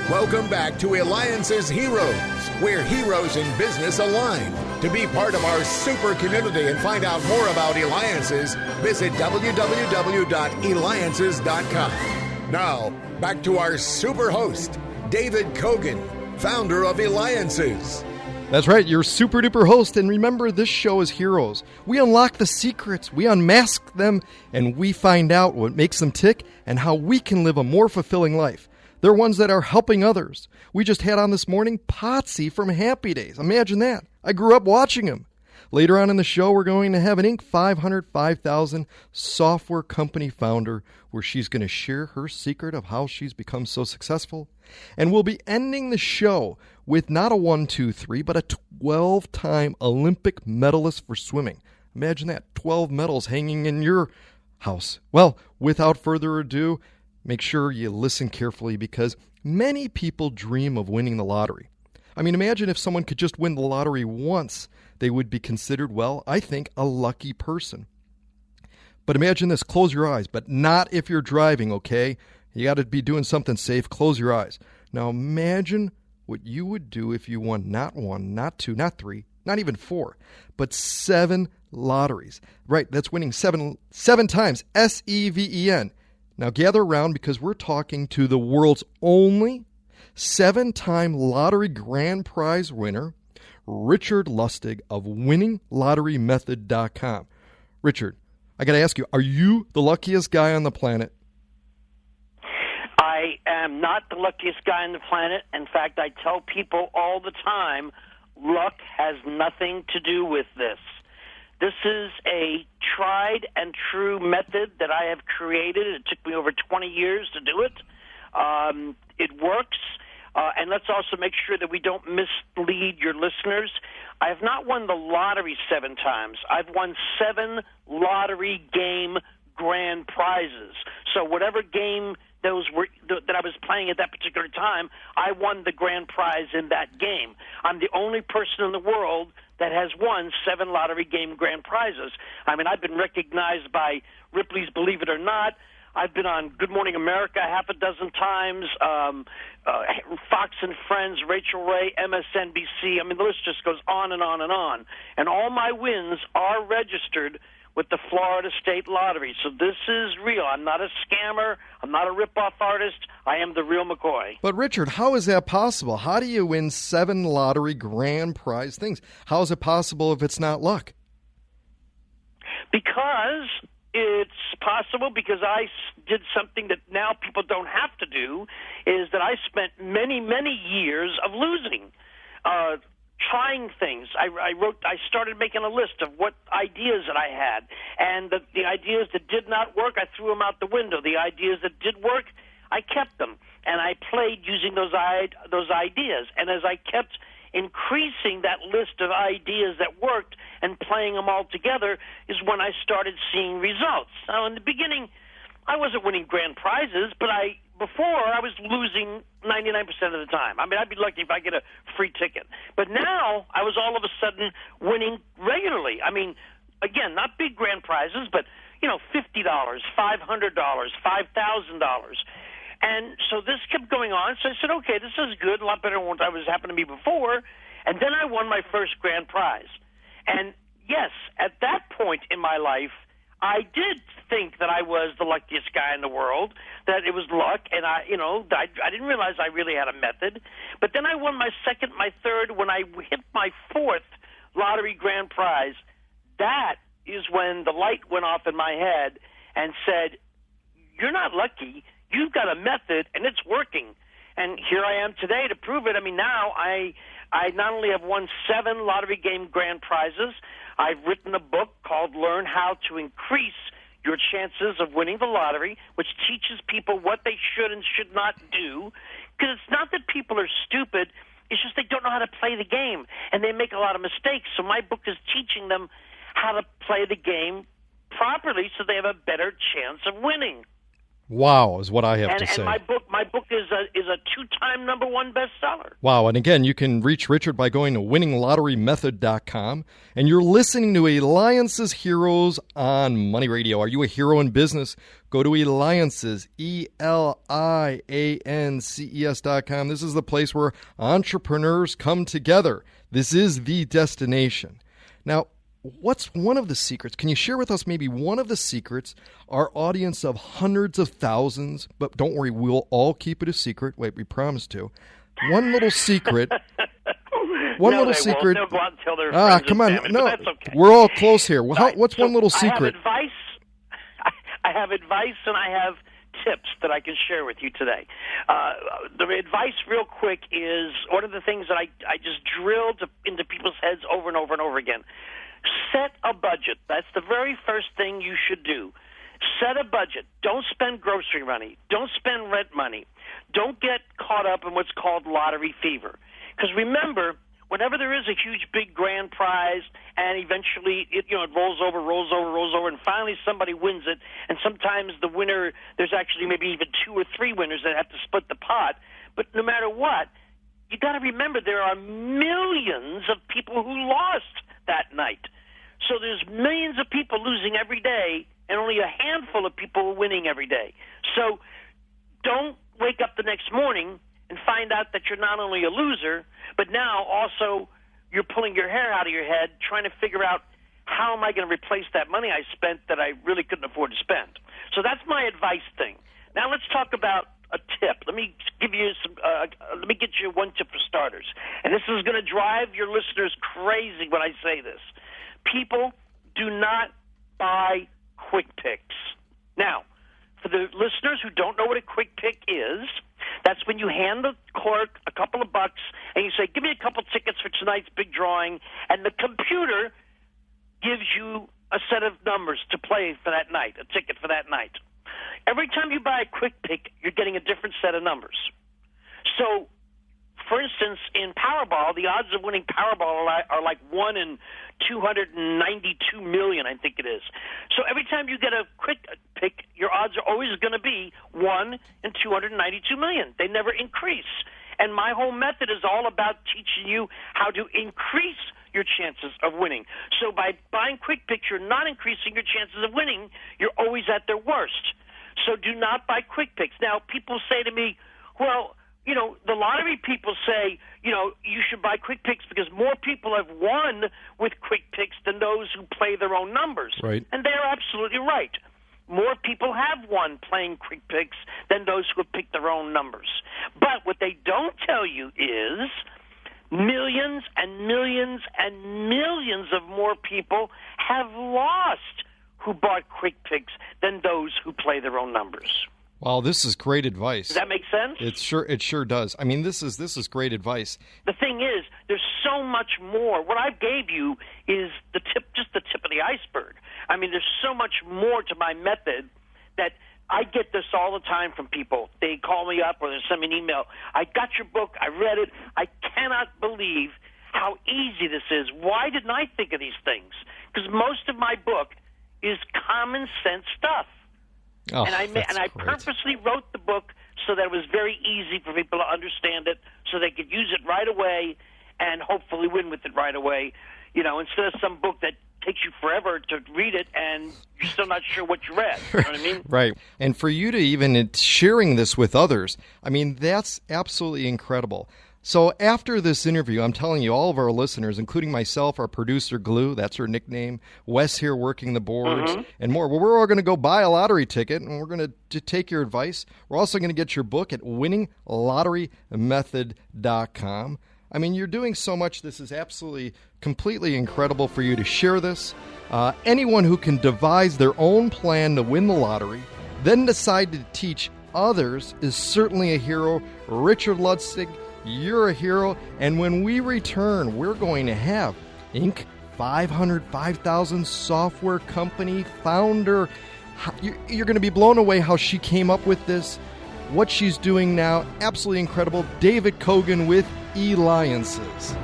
Welcome back to Eliances Heroes, where heroes in business align. To be part of our super community and find out more about Eliances, visit www.Eliances.com. Now, back to our super host, David Cogan, founder of Eliances. That's right, your super duper host. And remember, this show is heroes. We unlock the secrets, we unmask them, and we find out what makes them tick and how we can live a more fulfilling life. They're ones that are helping others. We just had on this morning Potsy from Happy Days. Imagine that. I grew up watching him. Later on in the show, we're going to have an Inc. 505,000 software company founder where she's going to share her secret of how she's become so successful. And we'll be ending the show with not a 1, 2, 3, but a 12-time Olympic medalist for swimming. Imagine that, 12 medals hanging in your house. Well, without further ado, make sure you listen carefully because many people dream of winning the lottery. I mean, imagine if someone could just win the lottery once. They would be considered, well, I think, a lucky person. But imagine this, close your eyes, but not if you're driving, okay? You got to be doing something safe, close your eyes. Now imagine what you would do if you won not 1, not 2, not 3, not even 4, but 7 lotteries. Right, that's winning seven times, S-E-V-E-N. Now gather around because we're talking to the world's only 7-time lottery grand prize winner, Richard Lustig of winninglotterymethod.com. Richard, I got to ask you, are you the luckiest guy on the planet? I am not the luckiest guy on the planet. In fact, I tell people all the time, luck has nothing to do with this. This is a tried and true method that I have created. It took me over 20 years to do it. It works. And let's also make sure that we don't mislead your listeners. I have not won the lottery 7 times. I've won 7 lottery game grand prizes. So whatever game those were that I was playing at that particular time, I won the grand prize in that game. I'm the only person in the world that has won 7 lottery game grand prizes. I mean, I've been recognized by Ripley's Believe It or Not. I've been on Good Morning America half a dozen times, Fox and Friends, Rachel Ray, MSNBC. I mean, the list just goes on and on and on. And all my wins are registered with the Florida State Lottery. So this is real. I'm not a scammer. I'm not a rip-off artist. I am the real McCoy. But, Richard, how is that possible? How do you win 7 lottery grand prize things? How is it possible if it's not luck? Because it's possible because I did something that now people don't have to do, is that I spent many, many years of losing, trying things. I started making a list of what ideas that I had, and the ideas that did not work, I threw them out the window. The ideas that did work, I kept them, and I played using those ideas. And as I kept increasing that list of ideas that worked and playing them all together is when I started seeing results. Now, in the beginning, I wasn't winning grand prizes, but before I was losing 99% of the time. I mean, I'd be lucky if I get a free ticket. But now I was all of a sudden winning regularly. I mean, again, not big grand prizes, but, $50, $500, $5,000. And so this kept going on. So I said, okay, this is good, a lot better than what I was happening to me before. And then I won my first grand prize. And yes, at that point in my life, I did think that I was the luckiest guy in the world, that it was luck, and I didn't realize I really had a method. But then I won my second, my third. When I hit my 4th lottery grand prize, that is when the light went off in my head and said, you're not lucky. You've got a method, and it's working. And here I am today to prove it. I mean, now I not only have won 7 lottery game grand prizes, I've written a book called Learn How to Increase Your Chances of Winning the Lottery, which teaches people what they should and should not do. Because it's not that people are stupid. It's just they don't know how to play the game, and they make a lot of mistakes. So my book is teaching them how to play the game properly so they have a better chance of winning. Wow, is what I have to say. And my book is a 2-time #1 bestseller. Wow, and again, you can reach Richard by going to winninglotterymethod.com, and you're listening to Eliances Heroes on Money Radio. Are you a hero in business? Go to Eliances, ELIANCES.com. This is the place where entrepreneurs come together. This is the destination. Now, what's one of the secrets? Can you share with us maybe one of the secrets? Our audience of hundreds of thousands, but don't worry, we'll all keep it a secret. Wait, we promise to. One little secret. Little secret. They'll go out and tell their friends come and on. family, No, but that's okay. we're all close here. What's one little secret? I have advice and I have tips that I can share with you today. The advice real quick is one of the things that I just drilled into people's heads over and over and over again. Set a budget. That's the very first thing you should do. Set a budget. Don't spend grocery money. Don't spend rent money. Don't get caught up in what's called lottery fever. Because remember, whenever there is a huge, big, grand prize, and eventually it rolls over, and finally somebody wins it, and sometimes the winner, there's actually maybe even 2 or 3 winners that have to split the pot. But no matter what, you got to remember there are millions of people who lost that night. So there's millions of people losing every day, and only a handful of people winning every day. So don't wake up the next morning and find out that you're not only a loser, but now also you're pulling your hair out of your head trying to figure out how am I going to replace that money I spent that I really couldn't afford to spend. So that's my advice thing. Now let's talk about a tip. Let me give you let me get you one tip for starters. And this is going to drive your listeners crazy when I say this. People do not buy quick picks. Now, for the listeners who don't know what a quick pick is, that's when you hand the clerk a couple of bucks and you say, give me a couple tickets for tonight's big drawing, and the computer gives you a set of numbers to play for that night, a ticket for that night. Every time you buy a quick pick, you're getting a different set of numbers. So, for instance, in Powerball, the odds of winning Powerball are like 1 in 292 million, I think it is. So every time you get a quick pick, your odds are always going to be 1 in 292 million. They never increase. And my whole method is all about teaching you how to increase your chances of winning. So by buying quick picks, you're not increasing your chances of winning. You're always at their worst. So do not buy quick picks. Now, people say to me, well, the lottery people say, you should buy quick picks because more people have won with quick picks than those who play their own numbers. Right. And they're absolutely right. More people have won playing quick picks than those who have picked their own numbers. But what they don't tell you is millions and millions and millions of more people have lost who bought quick picks than those who play their own numbers. Wow, this is great advice. Does that make sense? It sure does. I mean, this is great advice. The thing is, there's so much more. What I gave you is just the tip of the iceberg. I mean, there's so much more to my method that I get this all the time from people. They call me up or they send me an email. I got your book. I read it. I cannot believe how easy this is. Why didn't I think of these things? Because most of my book is common sense stuff. Oh, and I purposely wrote the book so that it was very easy for people to understand it, so they could use it right away and hopefully win with it right away. Instead of some book that takes you forever to read it and you're still not sure what you read. You know what I mean? Right. And for you to even sharing this with others, I mean, that's absolutely incredible. So after this interview, I'm telling you, all of our listeners, including myself, our producer, Glue, that's her nickname, Wes here working the boards, and more. Well, we're all going to go buy a lottery ticket, and we're going to take your advice. We're also going to get your book at winninglotterymethod.com. I mean, you're doing so much. This is absolutely, completely incredible for you to share this. Anyone who can devise their own plan to win the lottery, then decide to teach others is certainly a hero. Richard Lustig, you're a hero. And when we return, we're going to have Inc. 500,000 software company founder. You're going to be blown away how she came up with this, what she's doing now. Absolutely incredible. David Cogan with Eliances.